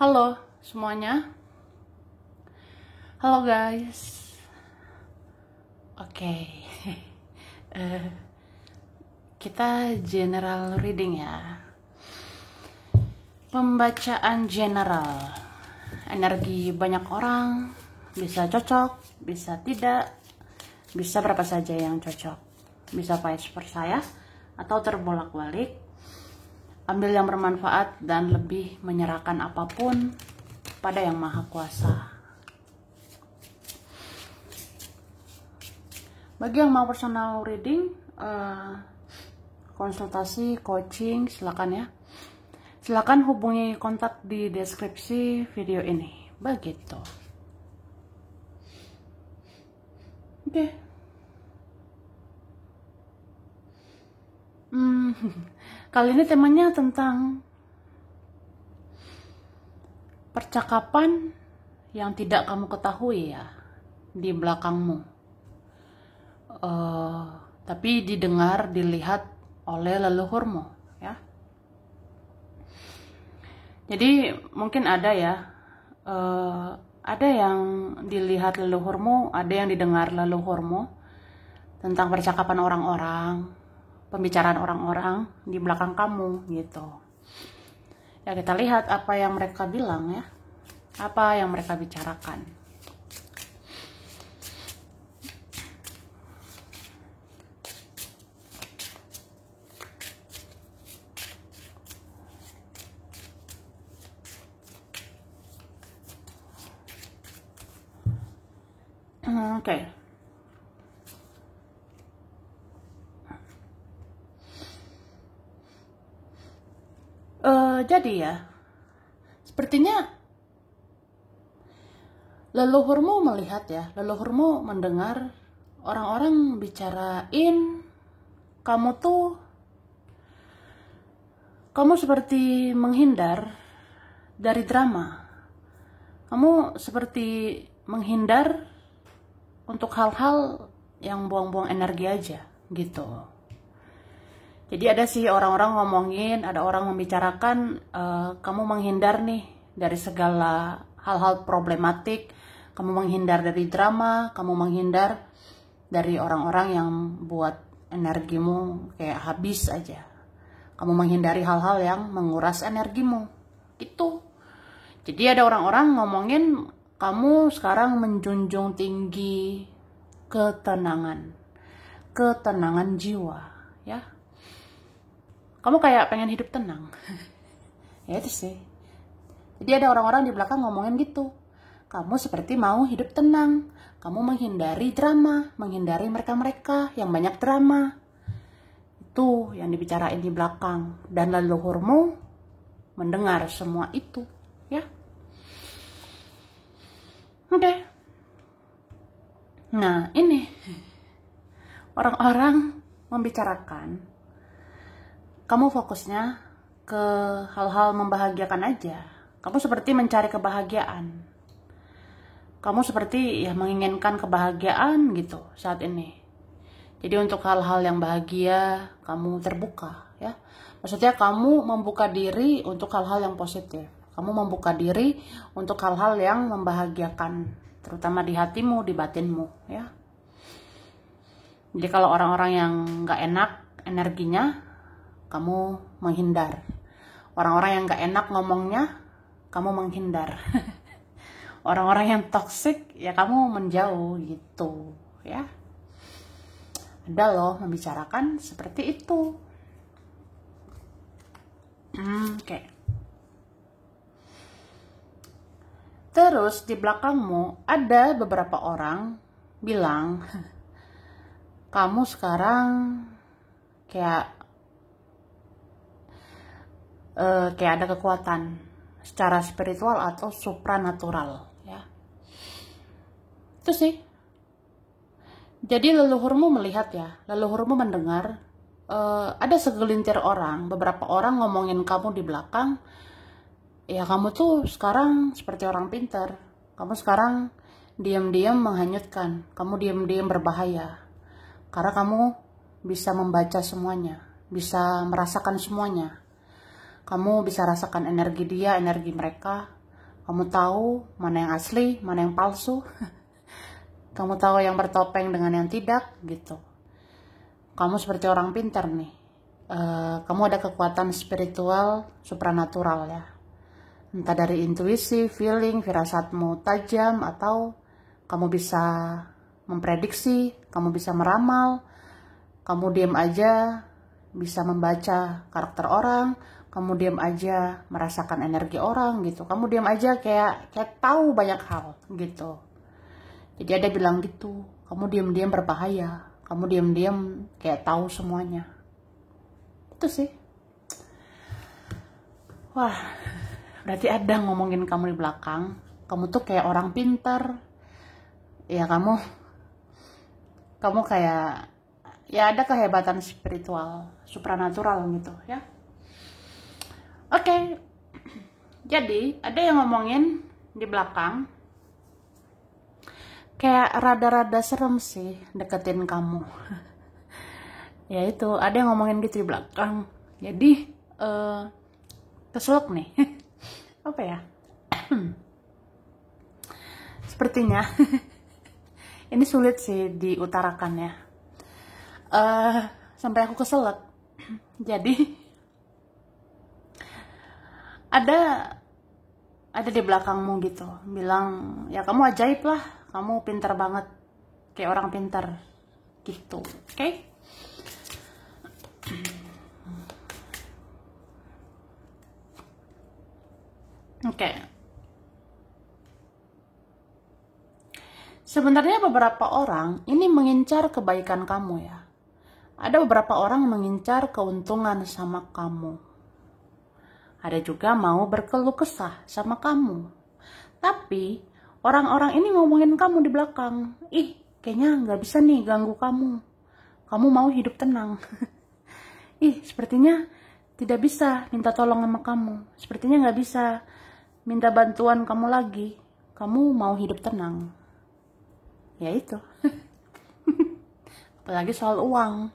Halo semuanya. Halo guys. Oke. Eh, kita general reading ya. Pembacaan general. Energi banyak orang, bisa cocok, bisa tidak, bisa berapa saja yang cocok. Bisa vice versa ya, atau terbolak-balik. Ambil yang bermanfaat dan lebih menyerahkan apapun pada Yang Maha Kuasa. Bagi yang mau personal reading, konsultasi, coaching, silakan ya. Silakan hubungi kontak di deskripsi video ini. Begitu. Oke. Kali ini temanya tentang percakapan yang tidak kamu ketahui ya di belakangmu. Tapi didengar, dilihat oleh leluhurmu ya. Jadi mungkin ada ya, ada yang dilihat leluhurmu, ada yang didengar leluhurmu tentang percakapan orang-orang, pembicaraan orang-orang di belakang kamu gitu. Ya kita lihat apa yang mereka bilang ya, apa yang mereka bicarakan. Oke. Jadi ya, sepertinya leluhurmu melihat ya, leluhurmu mendengar orang-orang bicarain kamu seperti menghindar dari drama. Kamu seperti menghindar untuk hal-hal yang buang-buang energi aja gitu. Jadi ada sih orang-orang ngomongin, ada orang membicarakan kamu menghindar nih dari segala hal-hal problematik, kamu menghindar dari drama, kamu menghindar dari orang-orang yang buat energimu kayak habis aja. Kamu menghindari hal-hal yang menguras energimu gitu. Jadi ada orang-orang ngomongin kamu sekarang menjunjung tinggi ketenangan jiwa ya. Kamu kayak pengen hidup tenang. Ya itu sih. Jadi ada orang-orang di belakang ngomongin gitu. Kamu seperti mau hidup tenang. Kamu menghindari drama, menghindari mereka-mereka yang banyak drama. Itu yang dibicarain di belakang. Dan leluhurmu mendengar semua itu, ya. Oke. Nah, ini orang-orang membicarakan. Kamu fokusnya ke hal-hal membahagiakan aja. Kamu seperti mencari kebahagiaan. Kamu seperti ya menginginkan kebahagiaan gitu saat ini. Jadi untuk hal-hal yang bahagia, kamu terbuka ya. Maksudnya kamu membuka diri untuk hal-hal yang positif. Kamu membuka diri untuk hal-hal yang membahagiakan, terutama di hatimu, di batinmu ya. Jadi kalau orang-orang yang gak enak energinya, kamu menghindar. Orang-orang yang gak enak ngomongnya, kamu menghindar. Orang-orang yang toksik, ya kamu menjauh gitu ya. Ada loh membicarakan seperti itu. Oke. Terus di belakangmu ada beberapa orang bilang, kamu sekarang kayak ada kekuatan secara spiritual atau supranatural ya. Itu sih. Jadi leluhurmu melihat ya, leluhurmu mendengar ada segelintir orang, beberapa orang ngomongin kamu di belakang. Ya kamu tuh sekarang seperti orang pintar. Kamu sekarang diam-diam menghanyutkan. Kamu diam-diam berbahaya. Karena kamu bisa membaca semuanya, bisa merasakan semuanya. Kamu bisa rasakan energi dia, energi mereka. Kamu tahu mana yang asli, mana yang palsu. Kamu tahu yang bertopeng dengan yang tidak, gitu. Kamu seperti orang pintar nih. Kamu ada kekuatan spiritual, supranatural ya. Entah dari intuisi, feeling, firasatmu tajam, atau kamu bisa memprediksi, kamu bisa meramal, kamu diam aja bisa membaca karakter orang, kamu diam aja merasakan energi orang gitu, kamu diam aja kayak tahu banyak hal gitu. Jadi ada bilang gitu, kamu diam-diam berbahaya, kamu diam-diam kayak tahu semuanya. Itu sih. Wah, berarti ada ngomongin kamu di belakang, kamu tuh kayak orang pintar. Ya kamu kayak ya ada kehebatan spiritual, supranatural gitu ya. Oke. Jadi ada yang ngomongin di belakang kayak rada-rada serem sih deketin kamu. Ya itu, ada yang ngomongin gitu di belakang. Jadi keselak nih. Apa ya? Sepertinya ini sulit sih diutarakan ya. Sampai aku keselak. Jadi ada di belakangmu gitu, bilang ya kamu ajaib lah, kamu pintar banget, kayak orang pintar gitu. Oke? Oke. Sebenarnya beberapa orang ini mengincar kebaikan kamu ya. Ada beberapa orang mengincar keuntungan sama kamu. Ada juga mau berkeluh kesah sama kamu. Tapi orang-orang ini ngomongin kamu di belakang. Ih, kayaknya nggak bisa nih ganggu kamu. Kamu mau hidup tenang. Ih, sepertinya tidak bisa minta tolong sama kamu. Sepertinya nggak bisa minta bantuan kamu lagi. Kamu mau hidup tenang. Ya itu. Apalagi soal uang.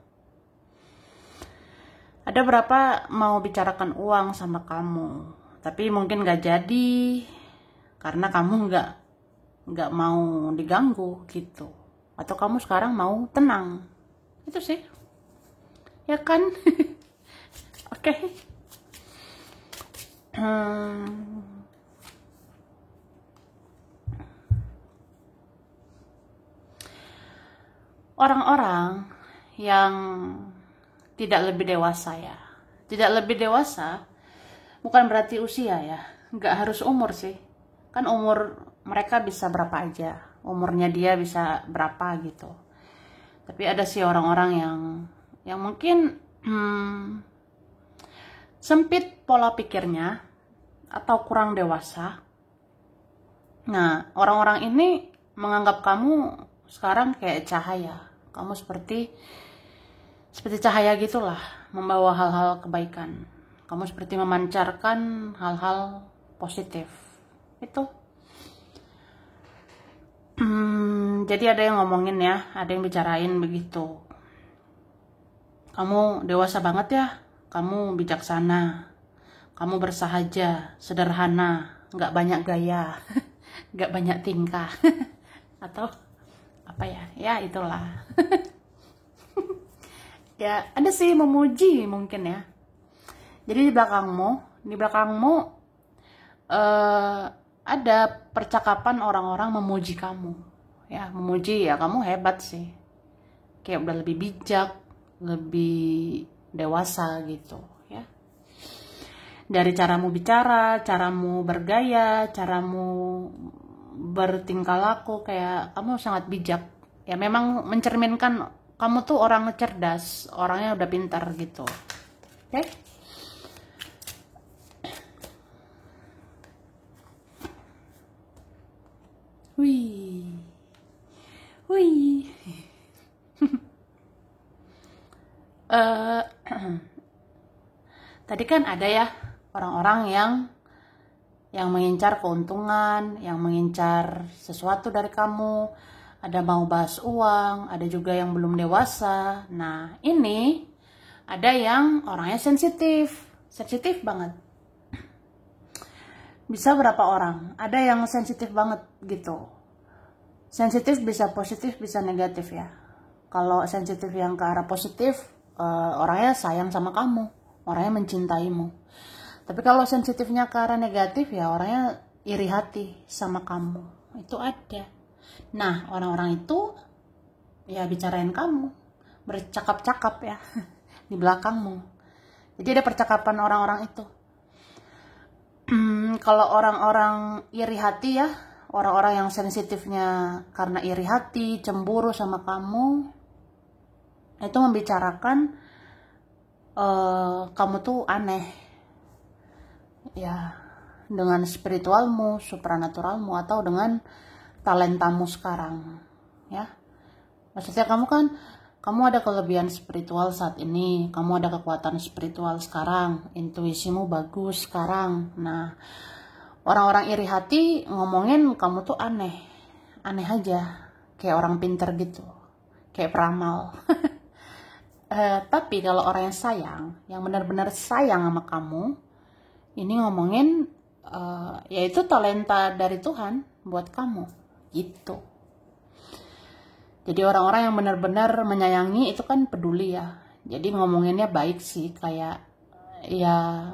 Ada berapa mau bicarakan uang sama kamu, tapi mungkin gak jadi karena kamu nggak mau diganggu gitu, atau kamu sekarang mau tenang. Itu sih, ya kan? Oke. Orang-orang yang tidak lebih dewasa ya. Tidak lebih dewasa bukan berarti usia ya. Nggak harus umur sih. Kan umur mereka bisa berapa aja. Umurnya dia bisa berapa gitu. Tapi ada sih orang-orang yang mungkin sempit pola pikirnya atau kurang dewasa. Nah, orang-orang ini menganggap kamu sekarang kayak cahaya. Kamu seperti cahaya gitulah, membawa hal-hal kebaikan. Kamu seperti memancarkan hal-hal positif. Itu. Jadi ada yang ngomongin ya, ada yang bicarain begitu. Kamu dewasa banget ya, kamu bijaksana, kamu bersahaja, sederhana, nggak banyak gaya, nggak banyak tingkah, atau apa ya? Ya itulah. Ya ada sih memuji mungkin ya. Jadi di belakangmu ada percakapan orang-orang memuji kamu. Ya memuji ya, kamu hebat sih. Kayak udah lebih bijak, lebih dewasa gitu ya. Dari caramu bicara, caramu bergaya, caramu bertingkah laku, kayak kamu sangat bijak. Ya memang mencerminkan kamu tuh orang cerdas, orangnya udah pintar gitu. Oke? Wih. Wih. Tadi kan ada ya orang-orang yang mengincar keuntungan, yang mengincar sesuatu dari kamu. Ada mau bahas uang, ada juga yang belum dewasa. Nah, ini ada yang orangnya sensitif banget. bisa berapa orang. Ada yang sensitif banget gitu. Sensitif bisa positif, bisa negatif ya. Kalau sensitif yang ke arah positif, orangnya sayang sama kamu, orangnya mencintaimu. Tapi kalau sensitifnya ke arah negatif ya orangnya iri hati sama kamu. Itu ada. Nah, orang-orang itu ya bicarain kamu, bercakap-cakap ya di belakangmu. Jadi ada percakapan orang-orang itu. Kalau orang-orang iri hati ya, orang-orang yang sensitifnya karena iri hati, cemburu sama kamu, itu membicarakan kamu tuh aneh ya, dengan spiritualmu, supranaturalmu, atau dengan talentamu sekarang ya. Maksudnya kamu ada kelebihan spiritual saat ini, kamu ada kekuatan spiritual sekarang, intuisimu bagus sekarang. Nah, orang-orang iri hati ngomongin kamu tuh aneh aja, kayak orang pinter gitu, kayak peramal. Tapi kalau orang yang sayang, yang benar-benar sayang sama kamu, ini ngomongin yaitu talenta dari Tuhan buat kamu gitu. Jadi orang-orang yang benar-benar menyayangi itu kan peduli ya. Jadi ngomonginnya baik sih, kayak ya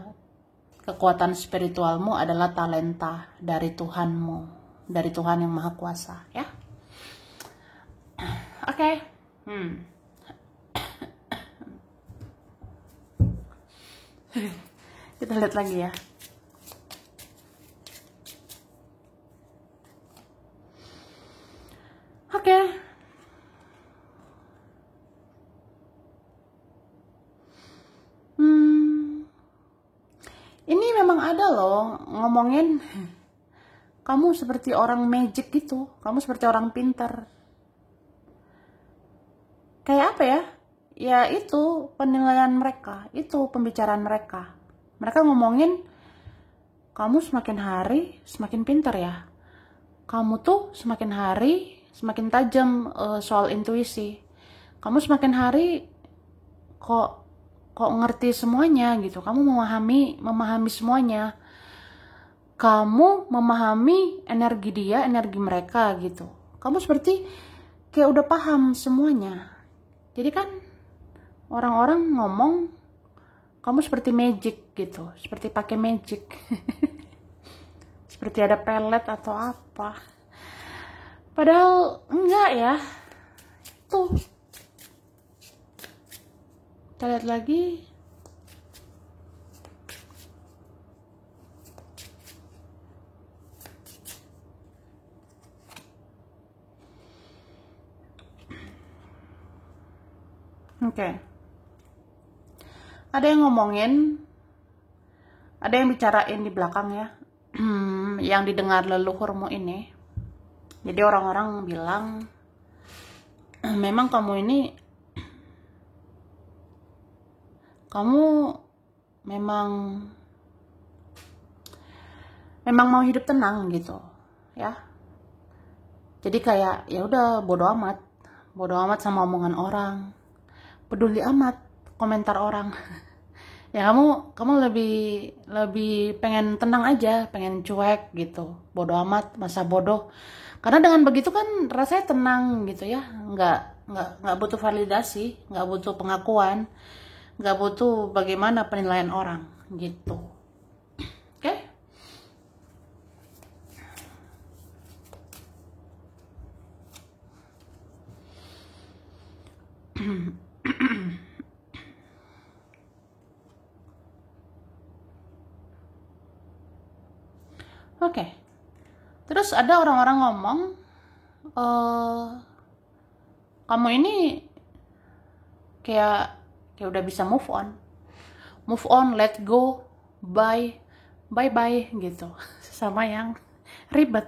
kekuatan spiritualmu adalah talenta dari Tuhanmu, dari Tuhan yang Maha Kuasa ya. Oke. Kita lihat lagi ya. Oke. Ini memang ada loh ngomongin kamu seperti orang magic gitu, kamu seperti orang pintar. Kayak apa ya? Ya itu penilaian mereka, itu pembicaraan mereka. Mereka ngomongin kamu semakin hari semakin pintar ya. Kamu tuh semakin hari semakin tajam soal intuisi. Kamu semakin hari kok ngerti semuanya gitu. Kamu memahami semuanya. Kamu memahami energi dia, energi mereka gitu. Kamu seperti kayak udah paham semuanya. Jadi kan orang-orang ngomong kamu seperti magic gitu, seperti pakai magic. Seperti ada pelet atau apa. Padahal enggak ya. Tuh. Kita lihat lagi. Oke. Ada yang ngomongin, ada yang bicarain di belakang ya. Yang didengar leluhurmu ini. Jadi orang-orang bilang, memang kamu ini, kamu memang mau hidup tenang gitu, ya. Jadi kayak ya udah bodo amat sama omongan orang, peduli amat komentar orang. Ya kamu lebih pengen tenang aja, pengen cuek gitu, bodo amat, masa bodoh. Karena dengan begitu kan rasanya tenang gitu ya, nggak butuh validasi, nggak butuh pengakuan, nggak butuh bagaimana penilaian orang gitu. Oke? Oke. Terus ada orang-orang ngomong, kamu ini kayak udah bisa move on, let go, bye gitu, sama yang ribet.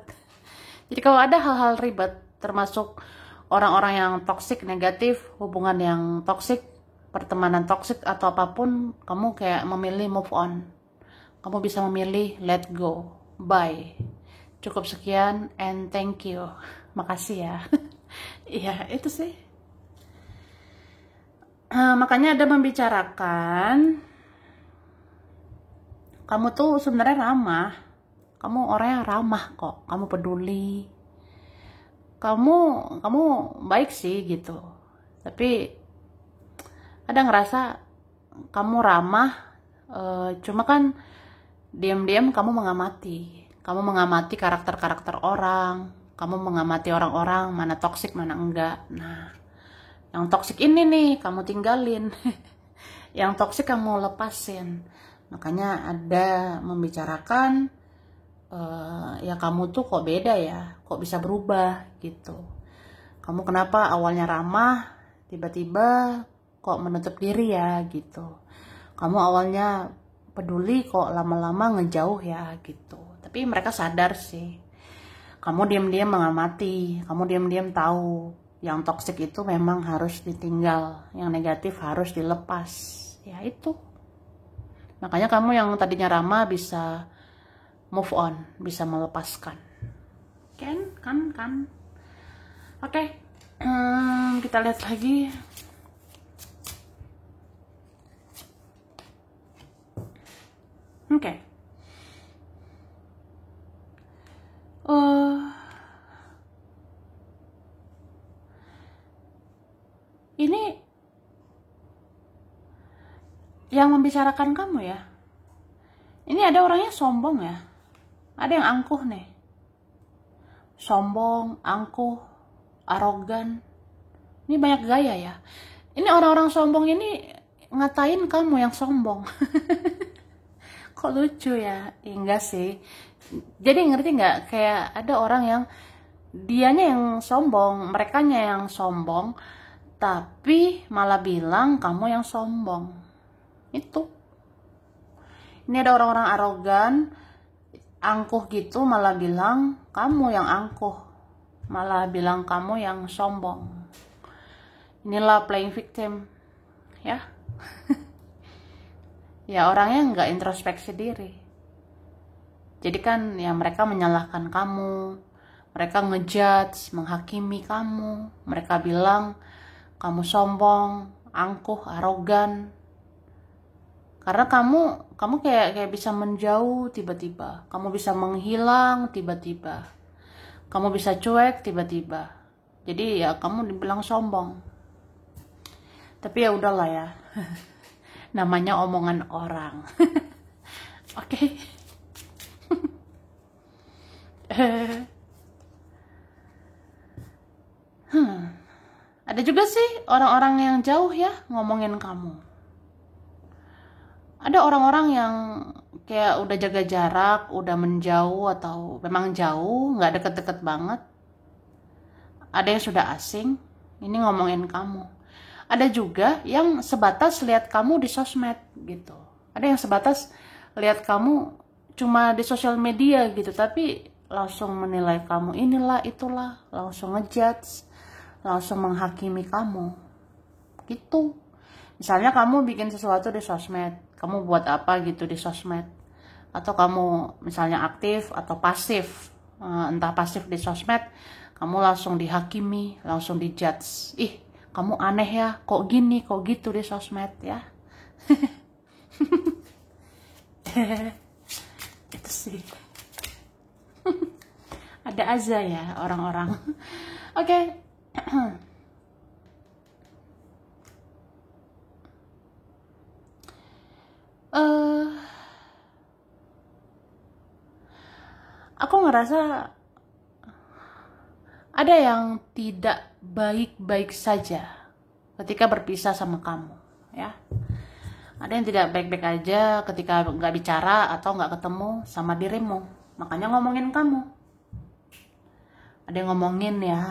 Jadi kalau ada hal-hal ribet, termasuk orang-orang yang toksik, negatif, hubungan yang toksik, pertemanan toksik atau apapun, kamu kayak memilih move on. Kamu bisa memilih let go, bye. Cukup sekian and thank you. Makasih ya. Iya, itu sih. Makanya ada membicarakan kamu tuh sebenarnya ramah. Kamu orangnya ramah kok, kamu peduli, kamu baik sih gitu. Tapi ada ngerasa kamu ramah, cuma kan diam-diam kamu mengamati karakter-karakter orang, kamu mengamati orang-orang mana toksik mana enggak. Nah, yang toksik ini nih kamu tinggalin, yang toksik kamu lepasin. Makanya ada membicarakan, ya kamu tuh kok beda ya, kok bisa berubah gitu. Kamu kenapa awalnya ramah, tiba-tiba kok menutup diri ya gitu. Kamu awalnya peduli kok lama-lama ngejauh ya gitu. Tapi mereka sadar sih. Kamu diam-diam mengamati, kamu diam-diam tahu yang toksik itu memang harus ditinggal, yang negatif harus dilepas. Ya itu. Makanya kamu yang tadinya ramah bisa move on, bisa melepaskan. Kan. Oke, kita lihat lagi. Oke. Ini yang membicarakan kamu ya. Ini ada orangnya sombong ya. Ada yang angkuh nih. Sombong, angkuh, arogan. Ini banyak gaya ya. Ini orang-orang sombong ini ngatain kamu yang sombong. Kok lucu ya? Enggak sih. Jadi ngerti nggak? Kayak ada orang yang dianya yang sombong, merekanya yang sombong, tapi malah bilang kamu yang sombong. Itu. Ini ada orang-orang arogan, angkuh gitu, malah bilang kamu yang angkuh, malah bilang kamu yang sombong. Inilah playing victim, ya. Ya orangnya nggak introspeksi diri. Jadi kan ya mereka menyalahkan kamu, mereka ngejudge, menghakimi kamu, mereka bilang kamu sombong, angkuh, arogan. Karena kamu kayak bisa menjauh tiba-tiba, kamu bisa menghilang tiba-tiba, kamu bisa cuek tiba-tiba. Jadi ya kamu dibilang sombong. Tapi ya udahlah ya. Namanya omongan orang. Oke. Ada juga sih orang-orang yang jauh ya ngomongin kamu. Ada orang-orang yang kayak udah jaga jarak, udah menjauh atau memang jauh, nggak deket-deket banget. Ada yang sudah asing, ini ngomongin kamu. Ada juga yang sebatas lihat kamu di sosmed gitu. Ada yang sebatas lihat kamu cuma di sosial media gitu, tapi langsung menilai kamu inilah itulah, langsung ngejudge, langsung menghakimi kamu. Gitu. Misalnya kamu bikin sesuatu di sosmed, kamu buat apa gitu di sosmed, atau kamu misalnya aktif atau pasif, entah pasif di sosmed, kamu langsung dihakimi, langsung dijudge. Ih, kamu aneh ya, kok gini, kok gitu di sosmed ya. Itu sih. Ada aja ya orang-orang. Oke. Aku ngerasa ada yang tidak baik-baik saja ketika berpisah sama kamu, ya. Ada yang tidak baik-baik aja ketika nggak bicara atau nggak ketemu sama dirimu. Makanya ngomongin kamu. Ada yang ngomongin ya,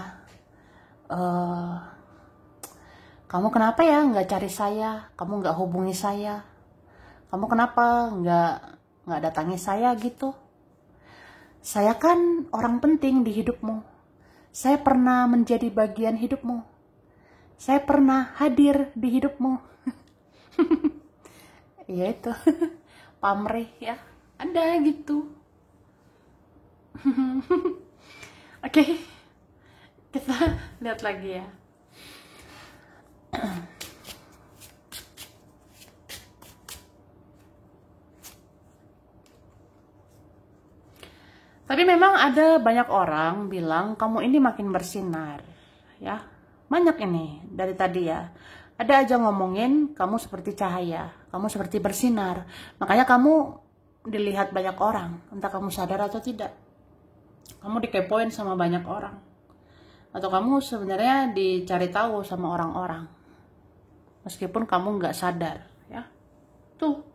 kamu kenapa ya nggak cari saya? Kamu nggak hubungi saya? Kamu kenapa nggak datangi saya gitu? Saya kan orang penting di hidupmu. Saya pernah menjadi bagian hidupmu. Saya pernah hadir di hidupmu. Ya itu. Pamrih ya. Ada gitu. Oke. Kita lihat lagi ya. Tapi memang ada banyak orang bilang kamu ini makin bersinar, ya. Banyak ini dari tadi ya. Ada aja ngomongin kamu seperti cahaya, kamu seperti bersinar. Makanya kamu dilihat banyak orang, entah kamu sadar atau tidak. Kamu dikepoin sama banyak orang. Atau kamu sebenarnya dicari tahu sama orang-orang. Meskipun kamu nggak sadar, ya. Tuh.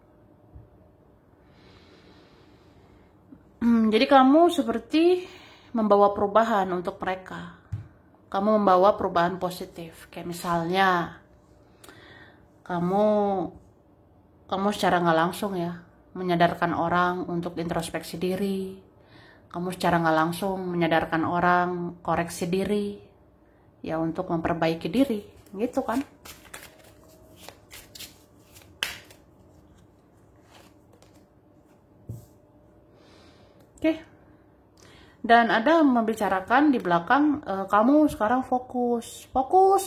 Jadi kamu seperti membawa perubahan untuk mereka. Kamu membawa perubahan positif. Kayak misalnya, kamu secara nggak langsung ya, menyadarkan orang untuk introspeksi diri. Kamu secara nggak langsung menyadarkan orang koreksi diri, ya untuk memperbaiki diri, gitu kan? Oke. Dan ada membicarakan di belakang kamu sekarang fokus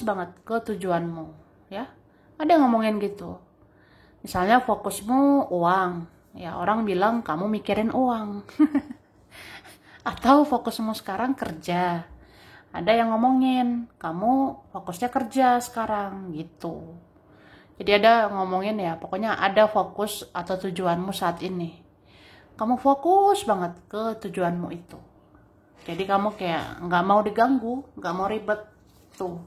banget ke tujuanmu, ya. Ada yang ngomongin gitu. Misalnya fokusmu uang, ya orang bilang kamu mikirin uang. Atau fokusmu sekarang kerja. Ada yang ngomongin kamu fokusnya kerja sekarang gitu. Jadi ada ngomongin ya, pokoknya ada fokus atau tujuanmu saat ini. Kamu fokus banget ke tujuanmu itu. Jadi kamu kayak nggak mau diganggu, nggak mau ribet tuh.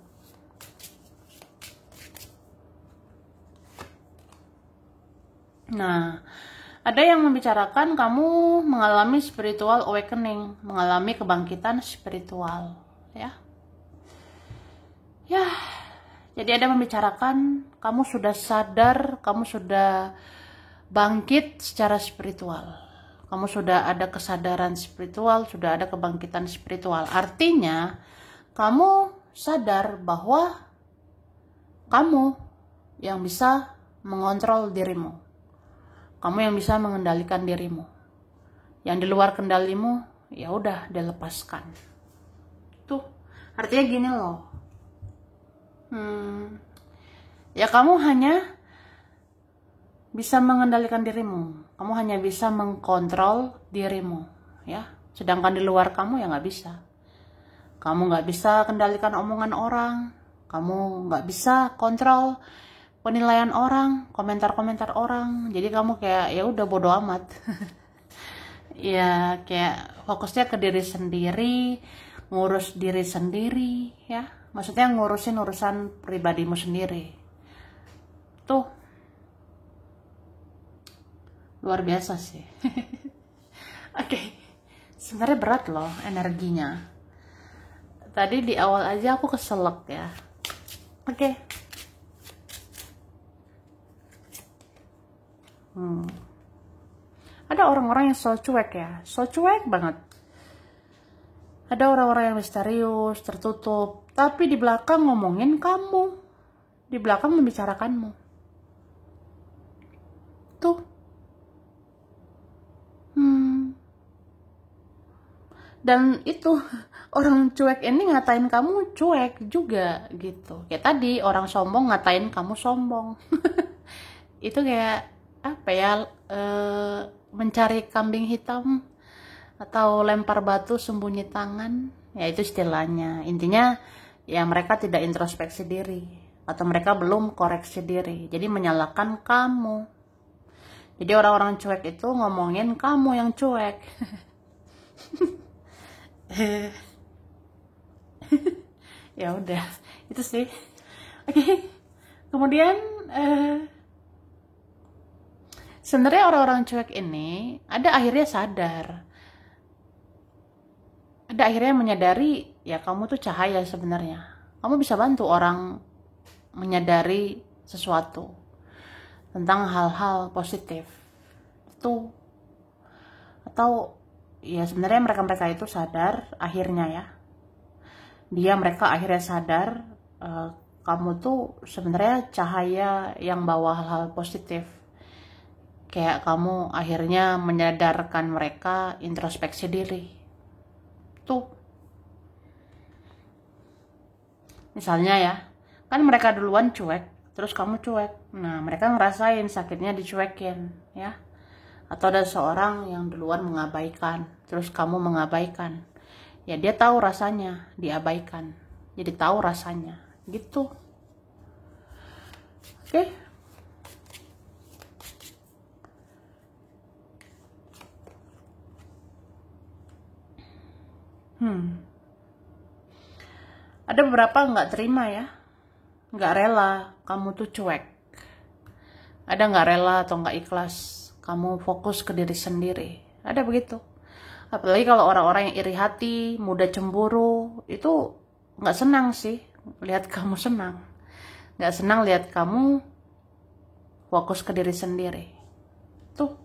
Nah, ada yang membicarakan kamu mengalami spiritual awakening, mengalami kebangkitan spiritual, ya. Ya, jadi ada membicarakan kamu sudah sadar, kamu sudah bangkit secara spiritual. Kamu sudah ada kesadaran spiritual, sudah ada kebangkitan spiritual. Artinya, kamu sadar bahwa kamu yang bisa mengontrol dirimu. Kamu yang bisa mengendalikan dirimu. Yang di luar kendalimu, ya udah dilepaskan. Tuh, artinya gini loh. Ya kamu hanya bisa mengendalikan dirimu. Kamu hanya bisa mengkontrol dirimu, ya. Sedangkan di luar kamu ya nggak bisa. Kamu nggak bisa kendalikan omongan orang. Kamu nggak bisa kontrol penilaian orang, komentar-komentar orang. Jadi kamu kayak ya udah bodo amat. Ya kayak fokusnya ke diri sendiri, ngurus diri sendiri, ya. Maksudnya ngurusin urusan pribadimu sendiri. Tuh. Luar biasa sih. Oke. Sebenarnya berat loh energinya. Tadi di awal aja aku keselak ya. Oke. Ada orang-orang yang so cuek ya. So cuek banget. Ada orang-orang yang misterius, tertutup. Tapi di belakang ngomongin kamu. Di belakang membicarakanmu. Tuh. Dan itu orang cuek ini ngatain kamu cuek juga gitu. Kayak tadi orang sombong ngatain kamu sombong. Itu kayak apa ya, mencari kambing hitam atau lempar batu sembunyi tangan. Ya itu istilahnya. Intinya ya mereka tidak introspeksi diri. Atau mereka belum koreksi diri. Jadi menyalahkan kamu. Jadi orang-orang cuek itu ngomongin kamu yang cuek. Ya udah itu sih. Oke. Kemudian sebenarnya orang-orang cuek ini ada akhirnya sadar, ada akhirnya menyadari ya kamu tuh cahaya sebenarnya. Kamu bisa bantu orang menyadari sesuatu tentang hal-hal positif itu. Atau ya sebenarnya mereka itu sadar akhirnya ya. Mereka akhirnya sadar kamu tuh sebenarnya cahaya yang bawa hal-hal positif. Kayak kamu akhirnya menyadarkan mereka introspeksi diri. Tuh. Misalnya ya, kan mereka duluan cuek, terus kamu cuek. Nah, mereka ngerasain sakitnya dicuekin, ya. Atau ada seorang yang duluan mengabaikan, terus kamu mengabaikan. Ya dia tahu rasanya diabaikan, jadi tahu rasanya gitu. Oke. Ada beberapa nggak terima ya, nggak rela kamu tuh cuek. Ada nggak rela atau nggak ikhlas kamu fokus ke diri sendiri. Ada begitu. Apalagi kalau orang-orang yang iri hati, mudah cemburu, itu nggak senang sih lihat kamu senang. Nggak senang lihat kamu fokus ke diri sendiri. Tuh.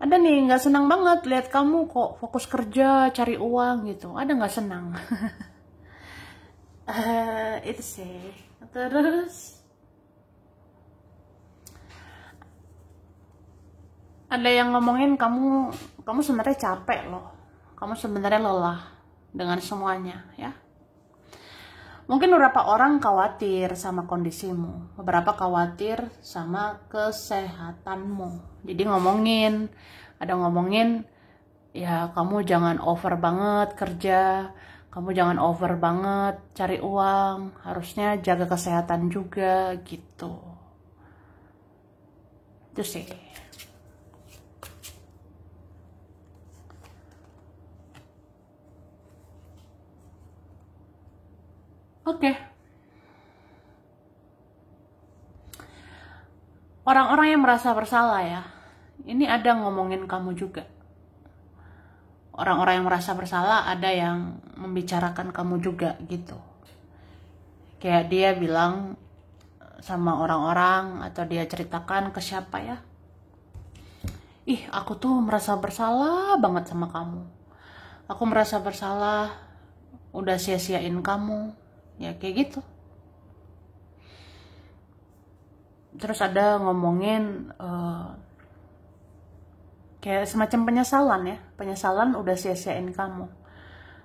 Ada nih nggak senang banget lihat kamu kok fokus kerja, cari uang gitu. Ada nggak senang. Itu sih. Terus ada yang ngomongin kamu sebenarnya capek loh. Kamu sebenarnya lelah dengan semuanya ya. Mungkin beberapa orang khawatir sama kondisimu, beberapa khawatir sama kesehatanmu. Jadi ada ngomongin, ya kamu jangan over banget kerja, kamu jangan over banget cari uang, harusnya jaga kesehatan juga gitu. Itu sih. Oke. Orang-orang yang merasa bersalah ya, ini ada ngomongin kamu juga. Orang-orang yang merasa bersalah ada yang membicarakan kamu juga gitu. Kayak dia bilang sama orang-orang atau dia ceritakan ke siapa ya. Ih, aku tuh merasa bersalah banget sama kamu. Aku merasa bersalah udah sia-siain kamu. Ya kayak gitu. Terus ada ngomongin kayak semacam penyesalan ya. Penyesalan udah sia-siain kamu.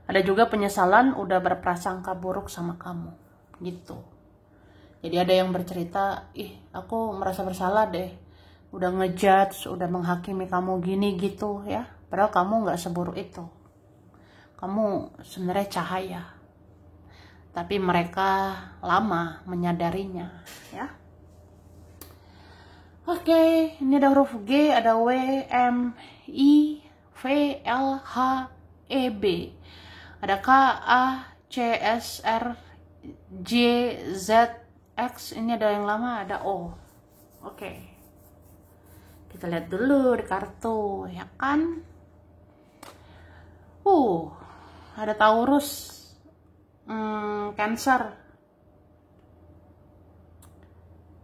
Ada juga penyesalan udah berprasangka buruk sama kamu. Gitu. Jadi ada yang bercerita, ih aku merasa bersalah deh. Udah ngejudge, udah menghakimi kamu gini gitu ya. Padahal kamu gak seburuk itu. Kamu sebenarnya cahaya. Tapi mereka lama menyadarinya ya. Oke, ini ada huruf G, ada W, M, I, V, L, H, E, B. Ada K, A, C, S, R, J, Z, X. Ini ada yang lama, ada O. Oke. Kita lihat dulu di kartu, ya kan? Ada Taurus, Cancer,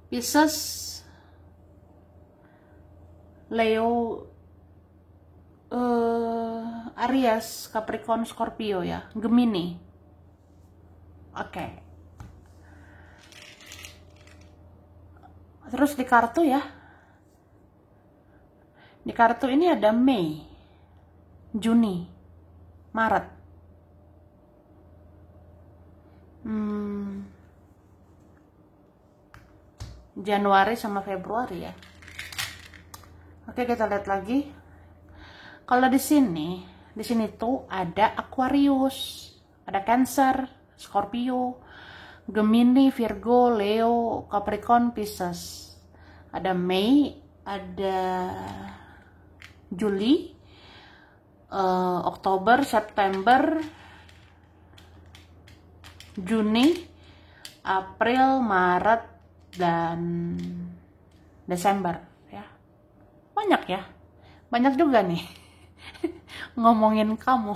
Pisces, Leo, Aries, Capricorn, Scorpio ya, Gemini. Oke. Terus di kartu ya. Di kartu ini ada Mei, Juni, Maret. Januari sama Februari ya. Oke, kita lihat lagi. Kalau di sini tuh ada Aquarius, ada Cancer, Scorpio, Gemini, Virgo, Leo, Capricorn, Pisces. Ada Mei, ada Juli, Oktober, September, Juni, April, Maret, dan Desember ya. Banyak ya. Banyak juga nih. Ngomongin kamu.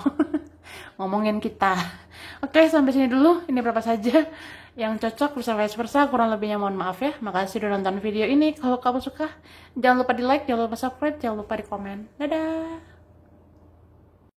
Ngomongin kita. Oke, sampai sini dulu. Ini berapa saja yang cocok, bisa vice versa. Kurang lebihnya mohon maaf ya. Makasih udah nonton video ini. Kalau kamu suka, jangan lupa di like, jangan lupa subscribe, jangan lupa di komen. Dadah.